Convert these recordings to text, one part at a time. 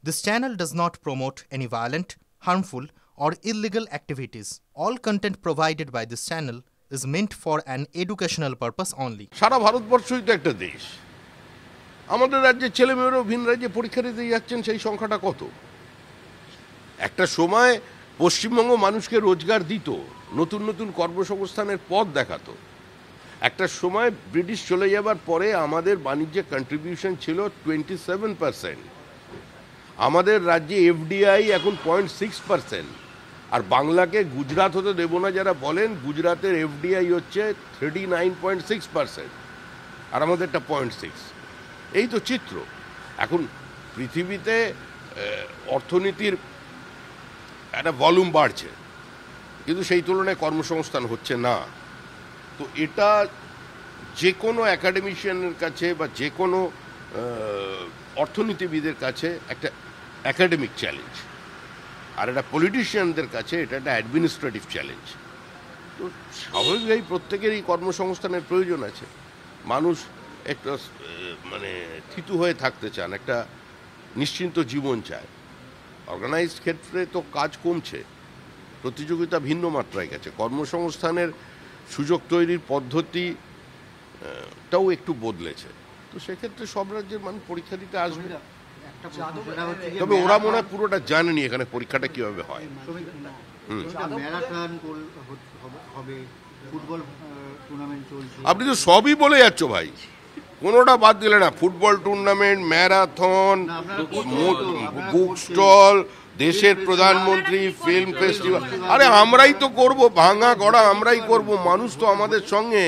This channel does not promote any violent, harmful, or illegal activities. All content provided by this channel is meant for an educational purpose only. সারা ভারতবর্ষই তো একটা দেশ। আমাদের রাজ্যের ছেলেমেয়েরাও ভিন রাজ্যে পরীক্ষা দিতে যাচ্ছেন, সেই সংখ্যাটা কত? একটা সময় পশ্চিমবঙ্গ মানুষকে রোজগার দিত, নতুন নতুন কর্মসংস্থানের পথ দেখাতো। একটা সময় ব্রিটিশ চলে যাবার পরে আমাদের বাণিজ্যে কন্ট্রিবিউশন ছিল 27%। আমাদের রাজ্যে এফডিআই এখন 0.6%। আর বাংলাকে গুজরাট হতে দেব না যারা বলেন, গুজরাটের এফডিআই হচ্ছে 39.6% আর আমাদেরটা 0.6। এই তো চিত্র। এখন পৃথিবীতে অর্থনীতির একটা ভলিউম বাড়ছে, কিন্তু সেই তুলনায় কর্মসংস্থান হচ্ছে না। তো এটা যে কোনো অ্যাকাডেমিশিয়ানের কাছে বা যে কোনো অর্থনীতিবিদের কাছে একটা অ্যাকাডেমিক চ্যালেঞ্জ, আর এটা পলিটিশিয়ানদের কাছে এটা একটা অ্যাডমিনিস্ট্রেটিভ চ্যালেঞ্জ। তো স্বাভাবিকভাবেই প্রত্যেকেরই কর্মসংস্থানের প্রয়োজন আছে। মানুষ একটা থিতু হয়ে থাকতে চান, একটা নিশ্চিন্ত জীবন চায়। অর্গানাইজড ক্ষেত্রে তো কাজ কমছে, প্রতিযোগিতা ভিন্ন মাত্রায় গেছে, কর্মসংস্থানের সুযোগ তৈরির পদ্ধতিটাও একটু বদলেছে। তো সেক্ষেত্রে সব রাজ্যের মানুষ পরীক্ষা দিতে আসবে, তবে ওরা মনে হয় পুরোটা জানেনি এখানে পরীক্ষাটা কিভাবে হয়। আপনি তো সবই বলে যাচ্ছ ভাই, কোনোটা বাদ দিলে না। Football tournament, marathon, book stall, দেশের প্রধানমন্ত্রী, ফিল্ম ফেস্টিভ্যাল, আরে আমরাই তো করব, ভাঙা গড়া আমরাই করব। মানুষ তো আমাদের সঙ্গে,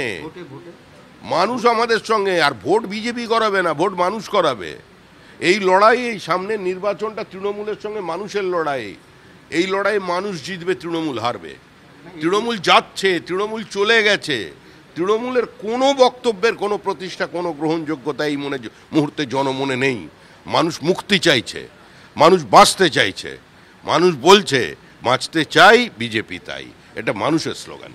মানুষ আমাদের সঙ্গে। আর ভোট বিজেপি করাবে না, ভোট মানুষ করাবে। এই লড়াই, এই সামনের নির্বাচনটা তৃণমূলের সঙ্গে মানুষের লড়াই। এই লড়াই মানুষ জিতবে, তৃণমূল হারবে। তৃণমূল যাচ্ছে, তৃণমূল চলে গেছে। তৃণমূলের কোনো বক্তব্যের কোনো প্রতিষ্ঠা, কোনো গ্রহণযোগ্যতা এই মুহূর্তে জনমনে নেই। মানুষ মুক্তি চাইছে, মানুষ বাঁচতে চাইছে। মানুষ বলছে বাঁচতে চাই, বিজেপি তাই। এটা মানুষের স্লোগান।